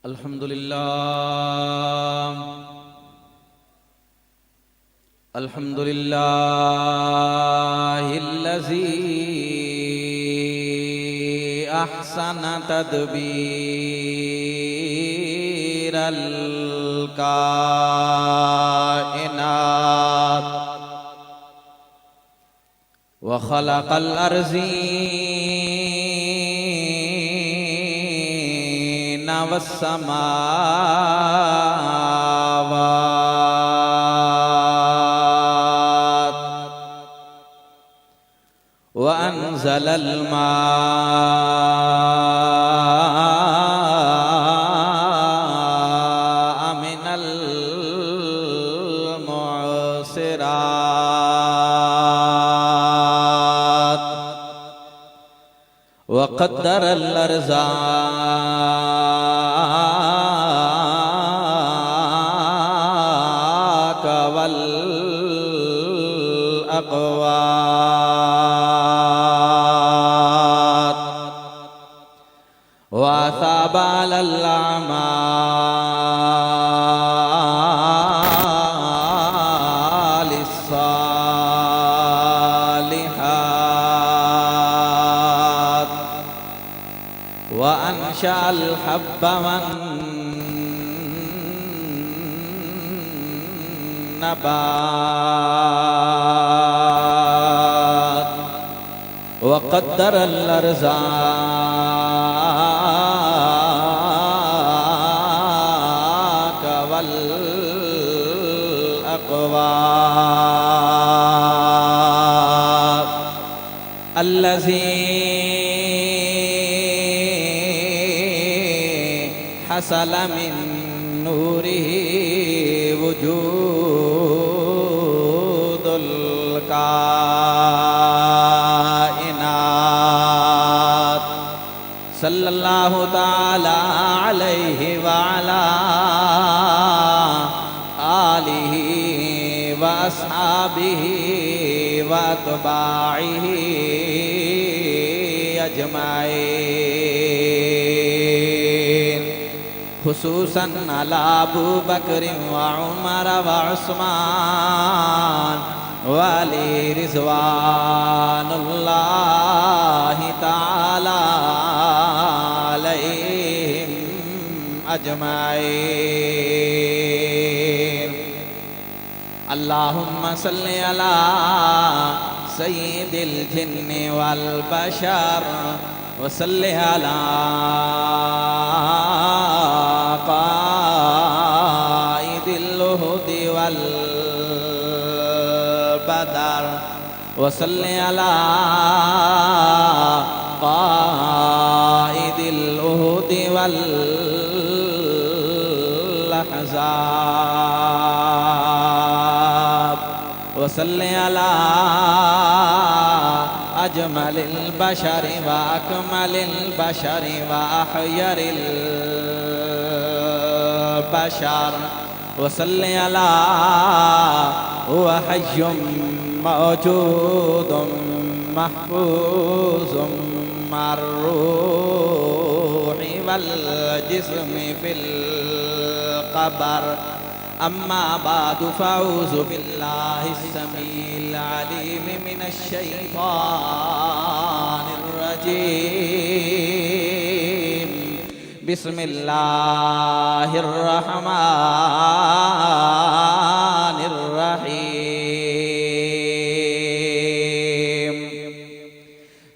الحمد لله الحمد لله الذي أحسن تدبير الكائنات وخلق الأرضين والسماوات وأنزل الماء من المعصرات وقدر الأرزاق والأقوات وأثاب على الأعمال الصالحات وأنشأ الحب والنبات وقدر الأرزاق والأقوات الذي حصل من نوره وجود الكائنات صلى الله تعالى عليه وعلى آله وأصحابه وأتباعه أجمعين خصوصاً على أبو بكر وعمر وعثمان وعلي رضوان الله تعالى عليهم أجمعين اللهم صل على سيد الجن والبشر وصل على قائد الأهد والبدر وصل على قائد الأهد والأحزاب وصل على أجمل البشر وأكمل البشر وأحير البشر وصل على هو حي موجود محفوظ مع الروح والجسم في القبر أما بعد فأعوذ بالله السميع العليم من الشيطان الرجيم بسم الله الرحمن الرحيم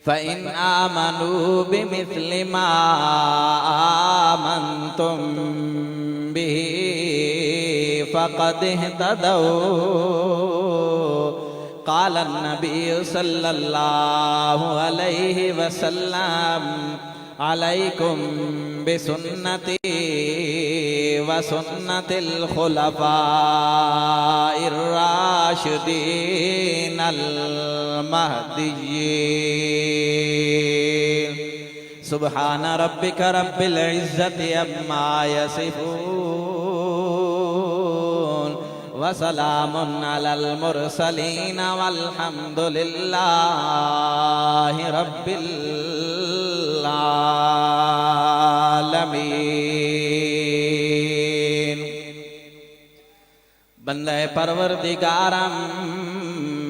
فإن آمنوا بمثل ما آمنتم به فقد اهتدوا قال النبي صلى الله عليه وسلم عليكم بسنتي وسنة الخلفاء الراشدين المهديين سبحان ربك رب العزة عما يصفون وسلام على المرسلين والحمد لله رب 'อาลามีน بندہ پروردگارم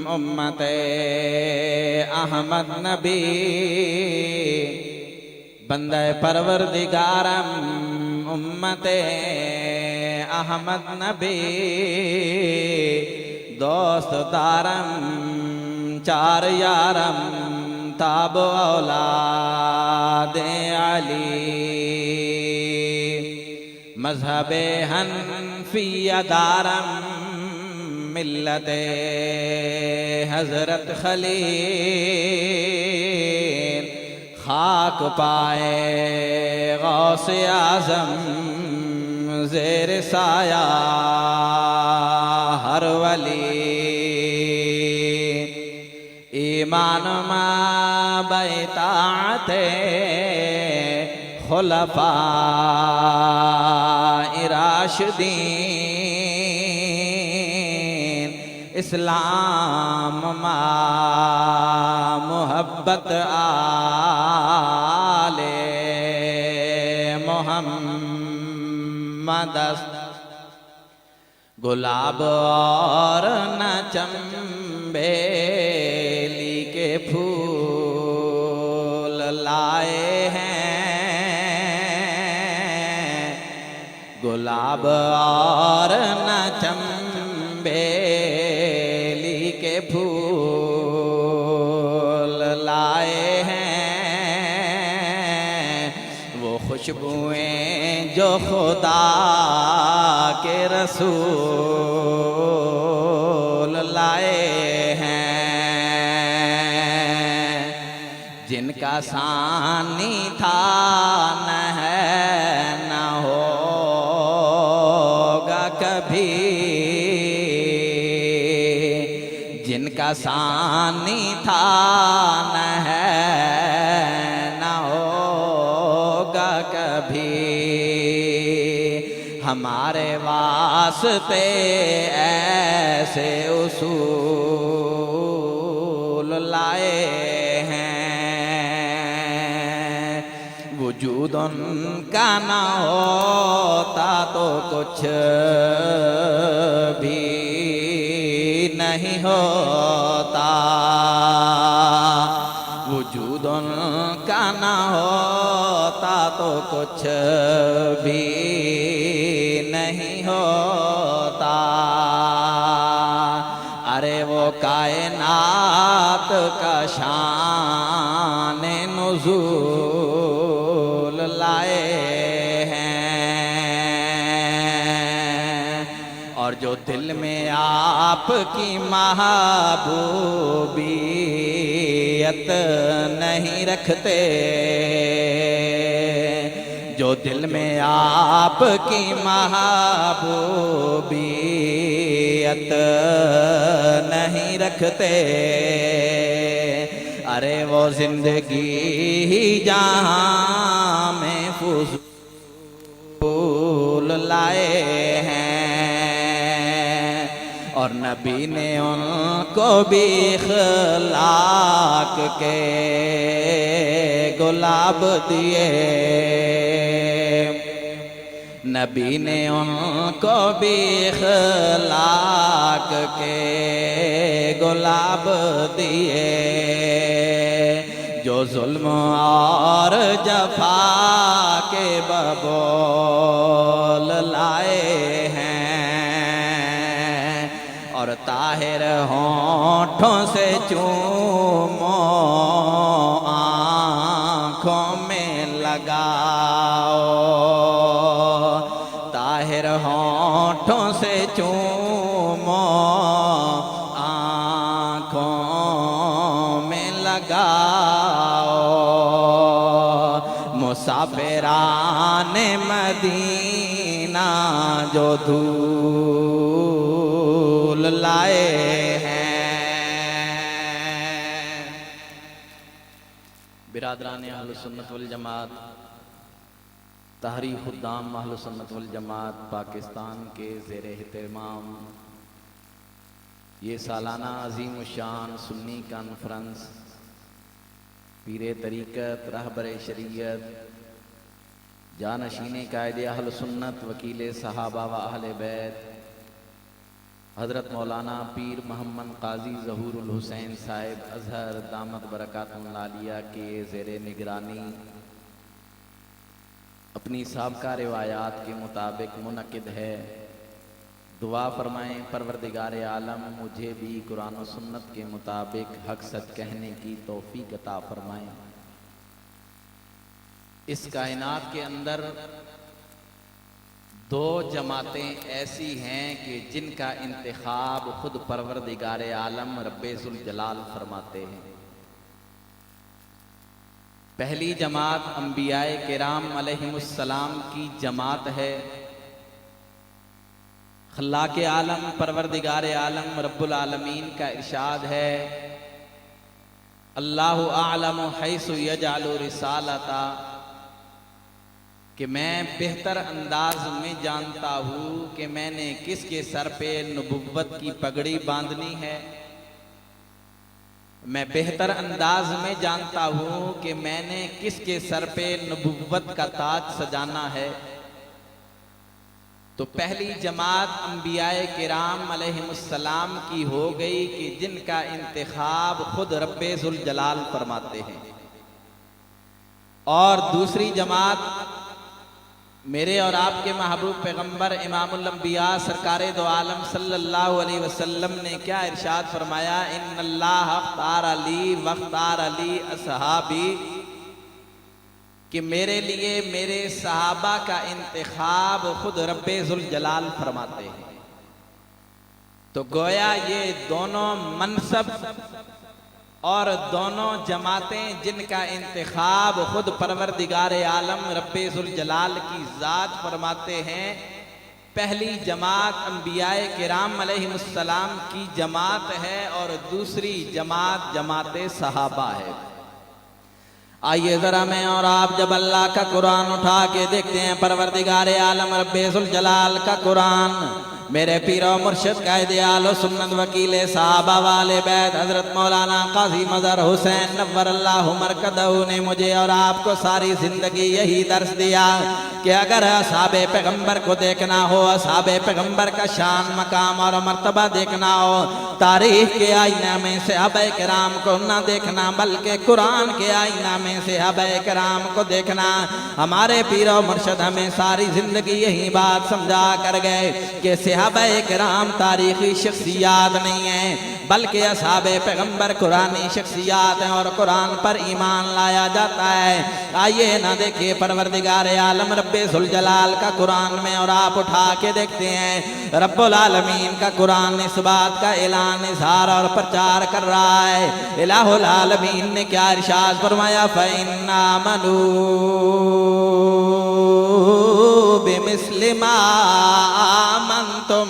امت احمد نبی، بندہ پروردگارم امت احمد نبی، دوست دارم چار یارم تاب اولاد علی، مذہب حنفیہ دارم ملت حضرت خلیل، خاک پائے غوث اعظم زیر سایہ ہر ولی، ایمان ما بیطاعت خلفاء راشدین، اسلام ما محبت آل محمد، گلاب اور نہ چنبیلی کے پھول لائے ہیں، گلاب اور نہ چنبیلی کے پھول لائے ہیں، وہ خوشبوئیں جو خدا کے رسول لائے ہیں، جن کا ثانی تھا نہ ہے نہ ہوگا کبھی، جن کا ثانی تھا نہ ہے نہ ہوگا کبھی، ہمارے واسطے ایسے اصول لائے ہیں، وجود ان کا نہ ہوتا تو کچھ بھی نہیں ہوتا، وجود ان کا نہ ہوتا تو کچھ بھی نہیں ہوتا، ارے وہ کائنات کا شان نزول لائے ہیں، اور جو دل میں آپ کی محبوبیت نہیں رکھتے، جو دل میں آپ کی محبوبیت نہیں رکھتے، ارے وہ زندگی ہی جہاں میں فضول لائے ہیں، اور نبی نے ان کو بھی اخلاق کے گلاب دیے، نبی نے ان کو بھی اخلاق کے گلاب دیے، جو ظلم اور جفا کے ببول لائے ہیں، اور طاہر ہونٹوں سے چومو آنکھوں میں لگاؤ، طاہر ہونٹوں سے چومو آنکھوں میں لگاؤ، مسافران مدینہ جو دھول لائے ہیں۔ برادران اہل سنت والجماعت، تحریک خدام اہل سنت والجماعت پاکستان کے زیر اہتمام یہ سالانہ عظیم الشان سنی کانفرنس پیر طریقت، رہبر شریعت، جانشین قائد اہل سنت، وکیل صحابہ و اہل بیت، حضرت مولانا پیر محمد قاضی ظہور الحسین صاحب ازہر دامت برکاتہ العالیہ کے زیر نگرانی اپنی سابقہ روایات کے مطابق منعقد ہے۔ دعا فرمائیں پروردگار عالم مجھے بھی قرآن و سنت کے مطابق حق سچ کہنے کی توفیق عطا فرمائیں۔ اس کائنات کے اندر دو جماعتیں ایسی ہیں کہ جن کا انتخاب خود پروردگار عالم رب ذوالجلال فرماتے ہیں۔ پہلی جماعت انبیاء کرام علیہم السلام کی جماعت ہے۔ خلاق عالم پروردگار عالم رب العالمین کا ارشاد ہے، اللہ اعلم حیث یجعل رسالتا، کہ میں بہتر انداز میں جانتا ہوں کہ میں نے کس کے سر پہ نبوت کی پگڑی باندھنی ہے۔ میں بہتر انداز میں جانتا ہوں کہ میں نے کس کے سر پہ نبوت کا تاج سجانا ہے۔ تو پہلی جماعت انبیاء کرام علیہم السلام کی ہو گئی کہ جن کا انتخاب خود رب ذوالجلال فرماتے ہیں، اور دوسری جماعت میرے اور آپ کے محبوب پیغمبر امام الانبیاء سرکار دو عالم صلی اللہ علیہ وسلم نے کیا ارشاد فرمایا، ان اللہ اختار لی واختار لی اصحابی، کہ میرے لیے میرے صحابہ کا انتخاب خود رب ذوالجلال فرماتے ہیں۔ تو گویا یہ دونوں منصب اور دونوں جماعتیں جن کا انتخاب خود پروردگار عالم رب ذوالجلال کی ذات فرماتے ہیں، پہلی جماعت انبیاء کرام علیہم السلام کی جماعت ہے اور دوسری جماعت جماعت صحابہ ہے۔ آئیے ذرا میں اور آپ جب اللہ کا قرآن اٹھا کے دیکھتے ہیں، پروردگار عالم رب ذوالجلال کا قرآن، میرے پیر و مرشد قائد اہل سنت وکیل صحابہ والے بیت حضرت مولانا قاضی مظہر حسین نور اللہ مرکزہ نے مجھے اور آپ کو ساری زندگی یہی درس دیا کہ اگر اصحاب پیغمبر کو دیکھنا ہو، اصحاب پیغمبر کا شان مقام اور مرتبہ دیکھنا ہو، تاریخ کے آئینہ میں صحابہ کرام کو نہ دیکھنا بلکہ قرآن کے آئینہ میں صحابہ کرام کو دیکھنا۔ ہمارے پیر و مرشد ہمیں ساری زندگی یہی بات سمجھا کر گئے کہ صحابہ کرام تاریخی شخصیات نہیں ہیں بلکہ اصحاب پیغمبر قرآنی شخصیات ہیں، اور قرآن پر ایمان لایا جاتا ہے۔ آئیے نہ دیکھیں پروردگار عالم رب ذوالجلال کا قرآن میں اور آپ اٹھا کے دیکھتے ہیں، رب العالمین کا قرآن اس بات کا اعلان اظہار اور پرچار کر رہا ہے۔ الہ العالمین نے کیا ارشاد فرمایا، فَإِنْ آمَنُوا بِمِثْلِ مَا آمَنْتُمْ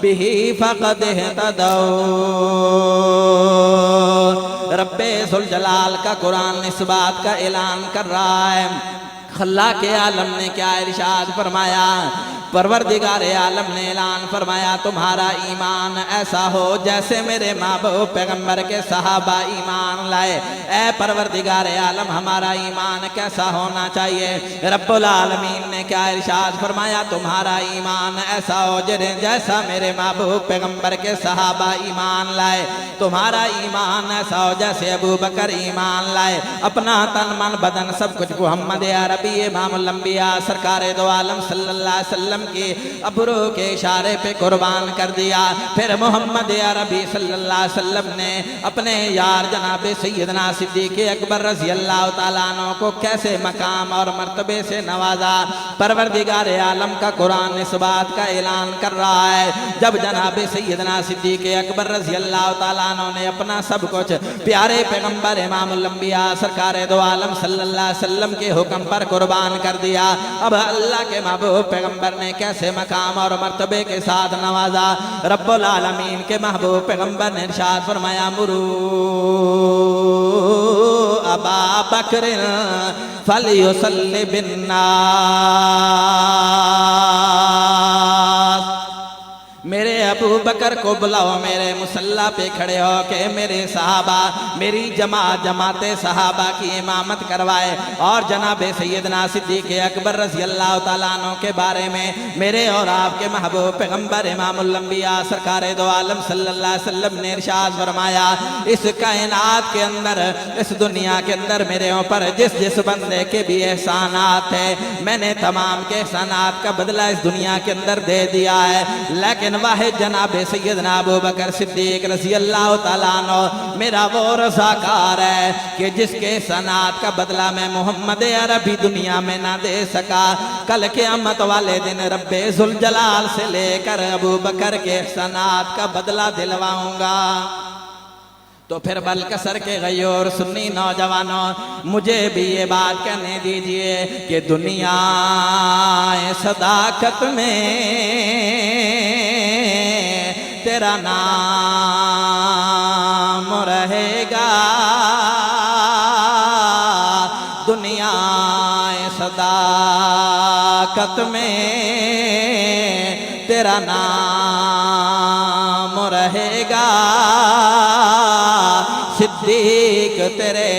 بِهِ فَقَدْ اهْتَدَوْا۔ رب ذوالجلال کا قرآن اس بات کا اعلان کر رہا ہے۔ خلاق عالم نے کیا ارشاد فرمایا، پروردگار عالم نے اعلان فرمایا، تمہارا ایمان ایسا ہو جیسے میرے محبوب پیغمبر کے صحابہ ایمان لائے۔ اے پروردگار عالم ہمارا ایمان کیسا ہونا چاہیے؟ رب العالمین نے کیا ارشاد فرمایا، تمہارا ایمان ایسا ہو جیسا میرے محبوب پیغمبر کے صحابہ ایمان لائے۔ تمہارا ایمان ایسا ہو جیسے ابو بکر ایمان لائے، اپنا تن من بدن سب کچھ محمد عربی امام الانبیاء سرکار دو عالم صلی اللہ علیہ وسلم کی ابرو کے اشارے پہ قربان کر دیا۔ پھر محمد عربی صلی اللہ علیہ وسلم نے اپنے یار جناب سیدنا صدیق اکبر رضی اللہ تعالیٰ عنہ کو کیسے مقام اور مرتبے سے نوازا۔ پروردگار عالم کا قرآن اس بات کا اعلان کر رہا ہے، جب جناب سیدنا صدیق اکبر رضی اللہ تعالیٰ عنہ نے اپنا سب کچھ پیارے پیغمبر امام الانبیاء سرکار دو عالم صلی اللہ علیہ وسلم کے حکم پر قربان کر دیا، اب اللہ کے محبوب پیغمبر نے کیسے مقام اور مرتبے کے ساتھ نوازا۔ رب العالمین کے محبوب پیغمبر نے ارشاد فرمایا، مروا ابا بکر فلیصلی بالناس، میرے ابو بکر بکر کو بلاؤ میرے مصلی پہ کھڑے ہو کہ میرے صحابہ میری جماعت صحابہ کی امامت کروائے، اور جناب سیدنا صدیق اکبر رضی اللہ تعالیٰ عنہ کے بارے میں میرے اور آپ کے محبوب پیغمبر امام الانبیاء سرکار دو عالم صلی اللہ علیہ وسلم نے ارشاد فرمایا، اس کائنات کے اندر، اس دنیا کے اندر میرے اوپر جس بندے کے بھی احسانات ہیں، میں نے تمام کے احسانات کا بدلہ اس دنیا کے اندر دے دیا ہے، لیکن واحد جناب سیدنا ابو بکر صدیق رضی اللہ تعالیٰ عنہ میرا وہ رضاکار ہے کہ جس کے احسانات کا بدلہ میں محمد عربی دنیا میں نہ دے سکا، کل قیامت والے دن رب ذوالجلال سے لے کر ابو بکر کے احسانات کا بدلہ دلواؤں گا۔ تو پھر بلکسر کے غیور سنی نوجوانوں، مجھے بھی یہ بات کہنے دیجئے کہ دنیا صداقت میں تیرا نام رہے گا، دنیا صداقت میں تیرا نام رہے گا، صدیق تیرے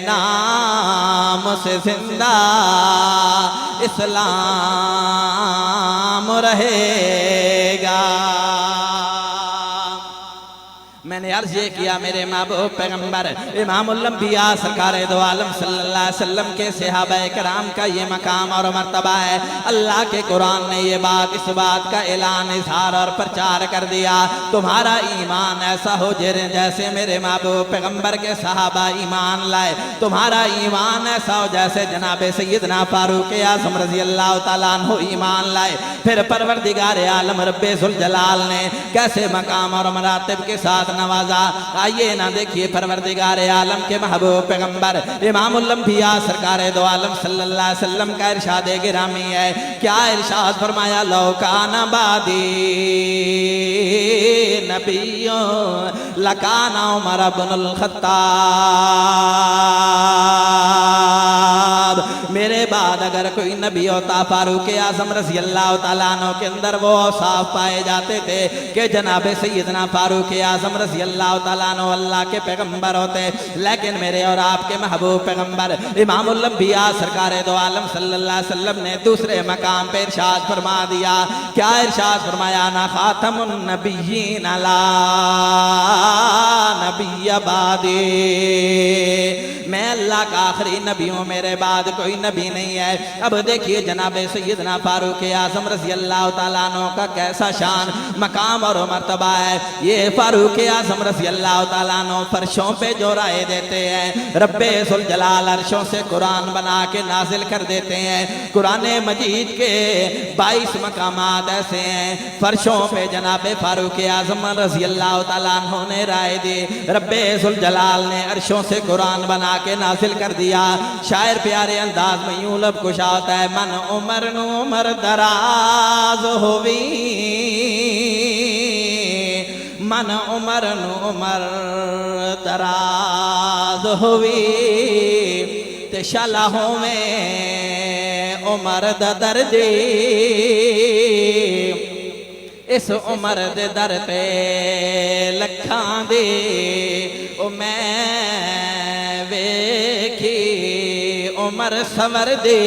نام سے زندہ اسلام رہے گا۔ میں نے عرض یہ کیا میرے محبوب پیغمبر امام الانبیاء سرکار دو عالم صلی اللہ علیہ وسلم کے صحابہ کرام کا یہ مقام اور مرتبہ ہے، اللہ کے قرآن نے یہ بات اس بات کا اعلان اظہار اور پرچار کر دیا، تمہارا ایمان ایسا ہو جیسے میرے محبوب پیغمبر کے صحابہ ایمان لائے، تمہارا ایمان ایسا ہو جیسے جناب سیدنا فاروق اعظم رضی اللہ تعالیٰ عنہ ایمان لائے۔ پھر پروردگار عالم رب ذوالجلال نے کیسے مقام اور مراتب کے ساتھ نوازا، آئیے نہ دیکھیے پروردگار عالم کے محبوب پیغمبر امام الانبیاء سرکار دو عالم صلی اللہ علیہ وسلم کا ارشاد گرامی ہے، کیا ارشاد فرمایا، لو کان بعدی نبیوں لکان عمر بن الخطاب، میرے بعد اگر کوئی نبی ہوتا فاروق اعظم رضی اللہ تعالیٰ عنہ کے اندر وہ اوصاف پائے جاتے تھے کہ جناب سیدنا فاروق اعظم رضی اللہ تعالیٰ عنہ اللہ کے پیغمبر ہوتے، لیکن میرے اور آپ کے محبوب پیغمبر امام الانبیاء سرکار دو عالم صلی اللہ علیہ وسلم نے دوسرے مقام پہ ارشاد فرما دیا، کیا ارشاد فرمایا، نا خاتم النبیین لا نبی بعدی، میں اللہ کا آخری نبی ہوں، میرے بعد کوئی نبی نہیں ہے۔ اب دیکھیے جناب سیدنا فاروق اعظم رضی اللہ تعالیٰ عنہ کا کیسا شان مقام اور مرتبہ ہے، یہ فاروق اعظم رضی اللہ تعالیٰ عنہ فرشوں پہ جو رائے دیتے ہیں، رب ذوالجلال عرشوں سے قرآن بنا کے نازل کر دیتے ہیں، قرآن مجید کے 22 مقامات ایسے ہیں، فرشوں پہ جناب فاروق اعظم رضی اللہ تعالیٰ عنہ نے رائے دی، رب ذوالجلال نے عرشوں سے قرآن بنا کے نازل کر دیا۔ شاعر پیارے انداز میں یوں لب کشا ہوتا ہے، من عمر نو عمر دراز ہوئی، من عمر نو عمر دراز ہوئی، تے شلہوں میں عمر دا دردی، اس عمر دے در تے لکھاں دی، او میں ویکھی عمر سور دی،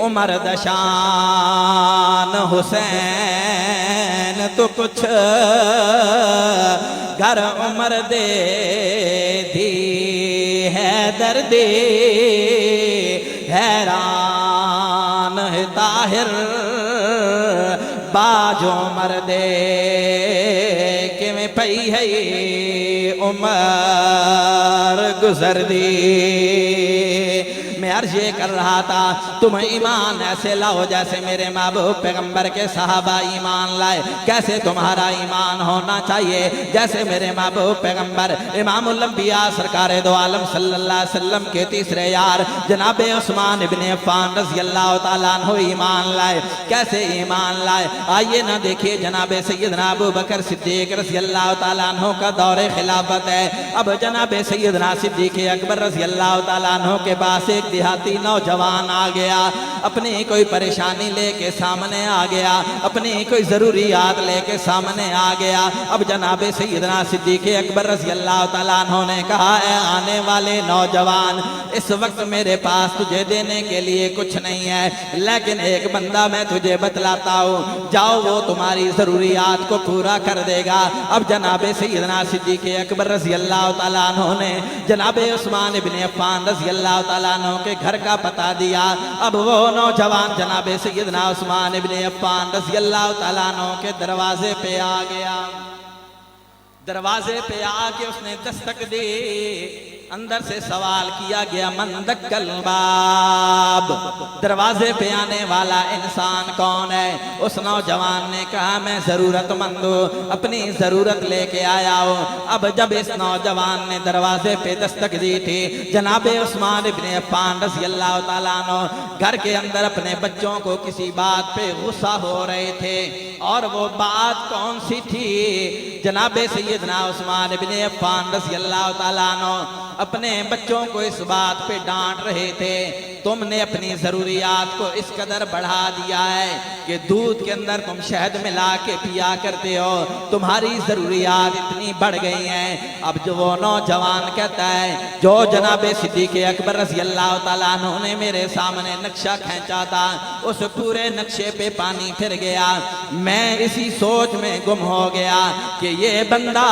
عمر دا شان حسین تو کچھ گھر عمر دے دی ہے دردی، حیران ہے طاہر باج عمر دے کہ میں پئی ہے عمر گزر دی۔ میں عرض یہ کر رہا تھا تم ایمان ایسے لاؤ جیسے میرے محبوب پیغمبر کے صحابہ ایمان لائے، کیسے تمہارا ایمان ہونا چاہیے جیسے میرے محبوب پیغمبر امام الانبیاء سرکار دو عالم صلی اللہ علیہ وسلم کے تیسرے یار جناب عثمان ابن عفان رضی اللہ تعالیٰ عنہ ایمان لائے، کیسے ایمان لائے، آئیے نہ دیکھیے جناب سیدنا ابو بکر صدیق رضی اللہ تعالیٰ عنہ کا دور خلافت ہے، اب جناب سیدنا صدیق اکبر رضی اللہ تعالیٰ عنہ کے پاس ایک دیہاتی نوجوان آ گیا، اپنی کوئی پریشانی لے کے سامنے آ گیا، اپنی کوئی ضروریات لے کے سامنے آ گیا۔ اب جناب سیدنا صدیق اکبر رضی اللہ تعالیٰ عنہ نے کہا اے آنے والے نوجوان، اس وقت میرے پاس تجھے دینے کے لیے کچھ نہیں ہے، لیکن ایک بندہ میں تجھے بتلاتا ہوں، جاؤ وہ تمہاری ضروریات کو پورا کر دے گا۔ اب جناب سیدنا صدیق اکبر رضی اللہ تعالیٰ عنہ نے جناب عثمان بن عفان رضی اللہ تعالیٰ عنہ کے گھر کا پتہ دیا۔ اب وہ نوجوان جناب سیدنا عثمان بن عفان رضی اللہ تعالیٰ عنہ کے دروازے پہ آ گیا۔ دروازے پہ آ کے اس نے دستک دی، اندر سے سوال کیا گیا من دق الباب، دروازے پہ آنے والا انسان کون ہے؟ اس نوجوان نے کہا میں ضرورت مند ہوں، اپنی ضرورت لے کے آیا ہوں۔ اب جب اس نوجوان نے دروازے پہ دستک دی تھی، جناب عثمان بن عفان رضی اللہ تعالیٰ عنہ گھر کے اندر اپنے بچوں کو کسی بات پہ غصہ ہو رہے تھے، اور وہ بات کون سی تھی؟ جناب سیدنا عثمان بن عفان رضی اللہ تعالیٰ عنہ اپنے بچوں کو اس بات پہ ڈانٹ رہے تھے، تم نے اپنی ضروریات کو اس قدر بڑھا دیا ہے کہ دودھ کے اندر تم شہد ملا کے پیا کرتے ہو، تمہاری ضروریات اتنی بڑھ گئی ہیں۔ اب جو وہ نوجوان کہتا ہے جو جناب صدیق اکبر رضی اللہ تعالیٰ عنہ نے میرے سامنے نقشہ کھینچا تھا، اس پورے نقشے پہ پانی پھر گیا، میں اسی سوچ میں گم ہو گیا کہ یہ بندہ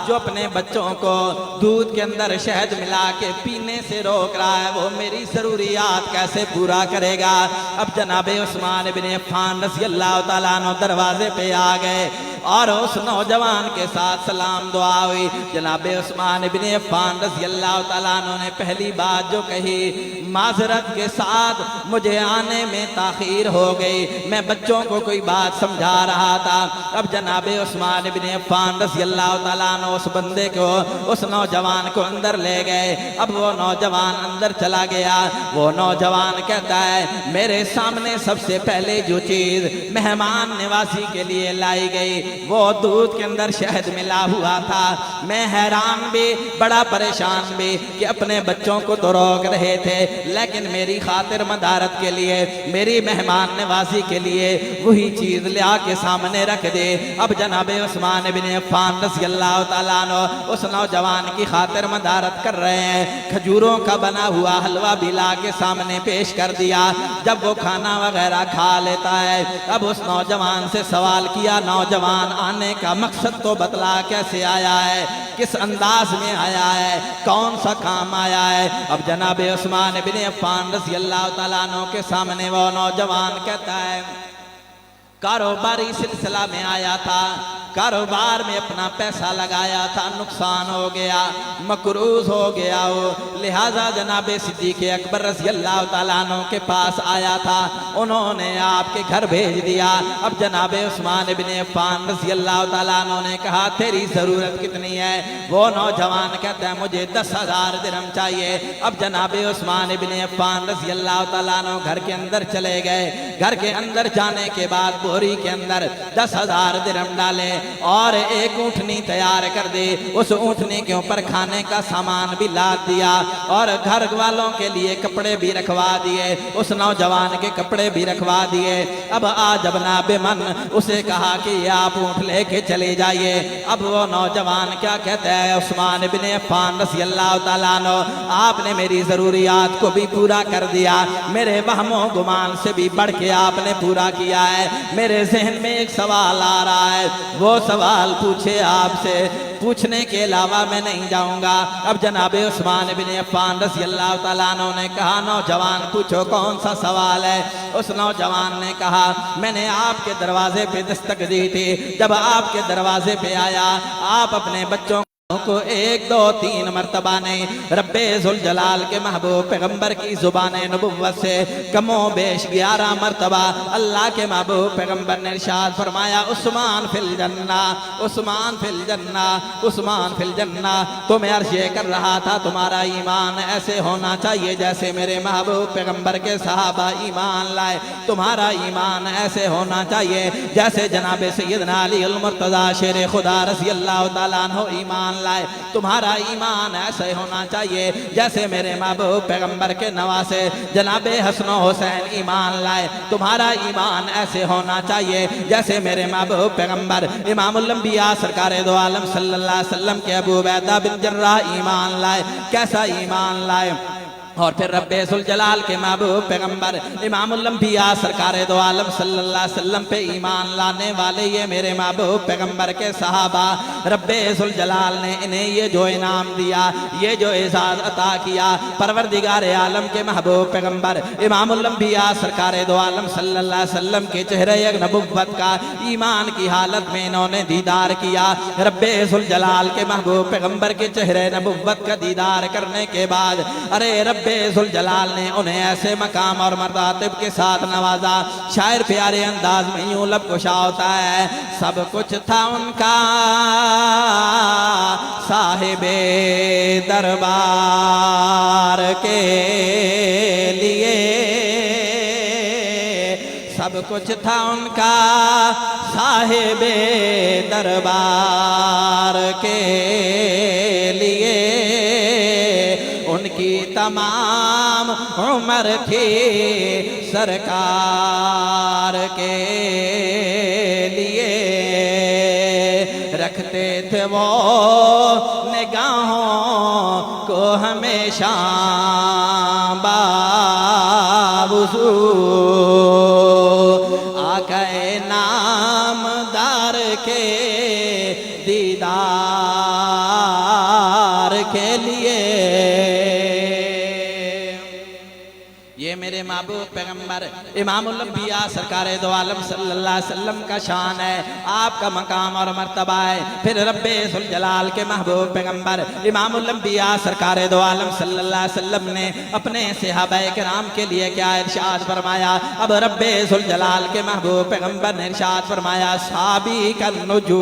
جو اپنے بچوں کو دودھ کے اندر شہد ملا کے پینے سے روک رہا ہے، وہ میری ضروریات کیسے پورا کرے گا؟ اب جناب عثمان بن عفان رضی اللہ تعالیٰ عنہ دروازے پہ آ گئے اور اس نوجوان کے ساتھ سلام دعا ہوئی۔ جناب عثمان بن عفان رضی اللہ تعالیٰ عنہ نے پہلی بات جو کہی، معذرت کے ساتھ مجھے آنے میں تاخیر ہو گئی، میں بچوں کو کوئی بات سمجھا رہا تھا۔ اب جناب عثمان بن عفان رضی اللہ تعالیٰ عنہ اس بندے کو، اس نوجوان کو اندر لے گئے۔ اب وہ نوجوان اندر چلا گیا، وہ نوجوان کہتا ہے میرے سامنے سب سے پہلے جو چیز مہمان نوازی کے لیے لائی گئی وہ دودھ کے اندر شہد ملا ہوا تھا۔ میں حیران بھی، بڑا پریشان بھی کہ اپنے بچوں کو تو روک رہے تھے، لیکن میری خاطر مدارت کے لیے، میری مہمان نوازی کے لیے وہی چیز لیا کے سامنے رکھ دے۔ اب جناب عثمان بن عفان رضی اللہ تعالیٰ عنہ اس نوجوان کی خاطر مدارت کر رہے ہیں، کھجوروں کا بنا ہوا حلوہ بھی لا کے سامنے پیش کر دیا۔ جب وہ کھانا وغیرہ کھا لیتا ہے، اب اس نوجوان سے سوال کیا نوجوان آنے کا مقصد تو بتلا، کیسے آیا ہے، کس انداز میں آیا ہے، کون سا کام آیا ہے؟ اب جناب عثمان بن عفان رضی اللہ تعالیٰ عنہ کے سامنے وہ نوجوان کہتا ہے کاروباری سلسلہ میں آیا تھا، کاروبار میں اپنا پیسہ لگایا تھا، نقصان ہو گیا، مقروض ہو گیا ہو، لہٰذا جناب صدیق اکبر رضی اللہ تعالیٰ عنہ کے پاس آیا تھا، انہوں نے آپ کے گھر بھیج دیا۔ اب جناب عثمان بن عفان رضی اللہ تعالیٰ عنہ نے کہا تیری ضرورت کتنی ہے؟ وہ نوجوان کہتا ہے مجھے 10,000 درہم چاہیے۔ اب جناب عثمان بن عفان رضی اللہ تعالیٰ عنہ گھر کے اندر چلے گئے، گھر کے اندر جانے کے بعد بوری کے اندر 10,000 درہم ڈالے اور ایک اونٹنی تیار کر دی، اس اونٹنی کے اوپر کھانے کا سامان بھی لاد دیا اور گھر والوں کے لیے کپڑے بھی رکھوا دیے، اس نوجوان کے کپڑے بھی رکھوا دیے۔ اب آجبنا بمن، اسے کہا کہ یہ آپ اونٹ لے کے چلے جائیے۔ اب وہ نوجوان کیا کہتا ہے عثمان بن عفان رضی اللہ تعالیٰ عنہ آپ نے میری ضروریات کو بھی پورا کر دیا، میرے وہم و گمان سے بھی بڑھ کے آپ نے پورا کیا ہے۔ میرے ذہن میں ایک سوال آ رہا ہے، وہ سوال پوچھے آپ سے، پوچھنے کے علاوہ میں نہیں جاؤں گا۔ اب جناب عثمان بن عفان رضی اللہ تعالیٰ عنہ نے کہا نوجوان پوچھو کون سا سوال ہے؟ اس نوجوان نے کہا میں نے آپ کے دروازے پہ دستک دی تھی، جب آپ کے دروازے پہ آیا آپ اپنے بچوں کو 1 2 3 مرتبہ نہیں، رب ذوالجلال کے محبوب پیغمبر کی زبان نبوت سے کم و بیش 11 مرتبہ اللہ کے محبوب پیغمبر نے ارشاد فرمایا عثمان فی الجنہ، عثمان فی الجنہ، عثمان فی الجنہ۔ تو میں عرض یہ کر رہا تھا تمہارا ایمان ایسے ہونا چاہیے جیسے میرے محبوب پیغمبر کے صحابہ ایمان لائے، تمہارا ایمان ایسے ہونا چاہیے جیسے جناب سیدنا علی المرتضی شیر خدا رضی اللہ تعالیٰ عنہ ایمان لائے تمہارا ایمان ایسے ہونا چاہیے جیسے میرے محبوب پیغمبر کے نواسے جناب حسن و حسین ایمان لائے تمہارا ایمان ایسے ہونا چاہیے جیسے میرے محبوب پیغمبر امام الانبیاء سرکار دو عالم صلی اللہ علیہ وسلم کے ابو عبیدہ بن جراح ایمان لائے کیسا ایمان لائے اور پھر رب ذوالجلال کے محبوب پیغمبر امام الانبیاء سرکار دو عالم صلی اللہ علیہ وسلم پہ ایمان لانے والے یہ میرے محبوب پیغمبر کے صحابہ رب ذوالجلال نے انہیں یہ جو انعام دیا یہ جو اعزاز عطا کیا پروردگار عالم کے محبوب پیغمبر امام الانبیاء سرکار دو عالم صلی اللہ علیہ وسلم کے چہرے نبوت کا ایمان کی حالت میں انہوں نے دیدار کیا رب ذوالجلال کے محبوب پیغمبر کے چہرے نبوت کا دیدار کرنے کے بعد ارے رب ذوالجلال نے انہیں ایسے مقام اور مراتب کے ساتھ نوازا شاعر پیارے انداز میں یوں لب کشا ہوتا ہے سب کچھ تھا ان کا صاحب دربار کے لیے سب کچھ تھا ان کا صاحب دربار کے لیے ان کی تمام عمر تھی سرکار کے لیے رکھتے تھے وہ نگاہوں کو ہمیشہ باوضو آقا نامدار کے دیدار کے لیے یہ میرے محبوب پیغمبر امام الانبیاء سرکار دو عالم صلی اللہ علیہ وسلم کا شان ہے آپ کا مقام اور مرتبہ ہے پھر رب ذوالجلال کے محبوب پیغمبر امام الانبیاء سرکار دو عالم صلی اللہ علیہ وسلم نے اپنے صحابہ کرام کے لیے کیا ارشاد فرمایا اب رب ذوالجلال کے محبوب پیغمبر نے ارشاد فرمایا سابق النجوم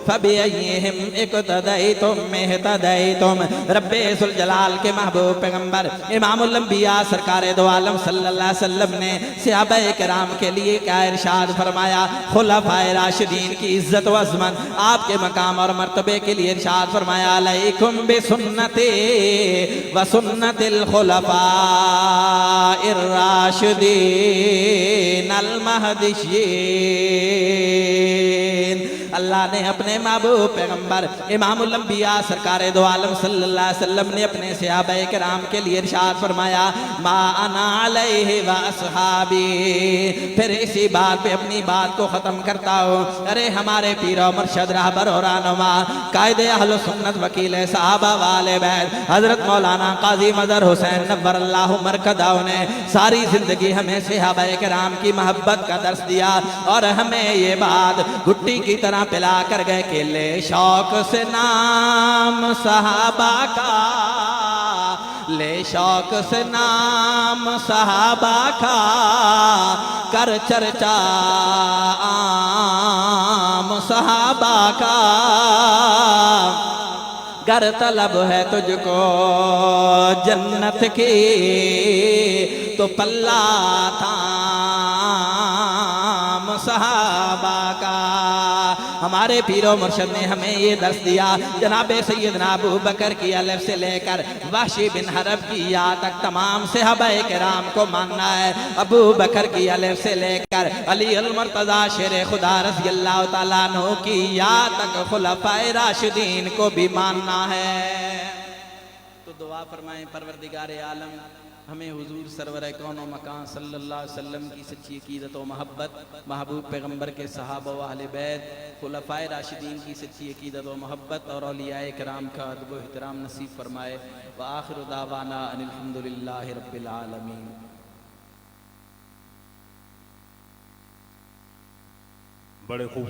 فَبِأَيِّهِمْ اِقْتَدَيْتُمْ اِهْتَدَيْتُمْ رب ذوالجلال کے محبوب پیغمبر امام الانبیاء سرکار دو عالم صلی اللہ علیہ وسلم نے صحابہ کرام کے لیے کیا ارشاد فرمایا خلفائے راشدین کی عزت و عظمت آپ کے مقام اور مرتبے کے لیے ارشاد فرمایا علیکم بسنتی و سنت الخلفاء الراشدین المہدیین اللہ نے اپنے محبوب پیغمبر امام الانبیاء سرکار دو عالم صلی اللہ علیہ وسلم نے اپنے صحابہ کرام کے لیے ارشاد فرمایا ما انا علیہ و اصحابی پھر اسی بات پہ اپنی بات کو ختم کرتا ہوں ارے ہمارے پیر و مرشد رہبر و رہنما قائد اہل سنت وکیل صحابہ والے بیت حضرت مولانا قاضی مظہر حسین نور اللہ مرکزہ نے ساری زندگی ہمیں صحابہ کرام کی محبت کا درس دیا اور ہمیں یہ بات گھٹی کی طرح پلا کر گئے کہ لے شوق سے نام صحابہ کا لے شوق سے نام صحابہ کا کر چرچا عام صحابہ کا گر طلب ہے تجھ کو جنت کی تو پلہ تھام صحابہ کا ہمارے پیر و مرشد نے ہمیں یہ درس دیا جناب سیدنا ابو بکر کی الف سے لے کر وحشی بن حرب کی یا تک تمام صحابہ کرام کو ماننا ہے ابو بکر کی الف سے لے کر علی المرتضی شیر خدا رضی اللہ تعالیٰ عنہ کی یا تک خلفائے راشدین کو بھی ماننا ہے تو دعا فرمائیں پروردگار عالم ہمیں حضور سرور کون و مکان صلی اللہ علیہ وسلم کی سچی عقیدت و محبت محبوب پیغمبر کے صحابہ و اہل بیت خلفائے راشدین کی سچی عقیدت و محبت اور اولیاء کرام کا ادب و احترام نصیب فرمائے وآخر دعوانا ان الحمدللہ رب العالمین بڑے خوب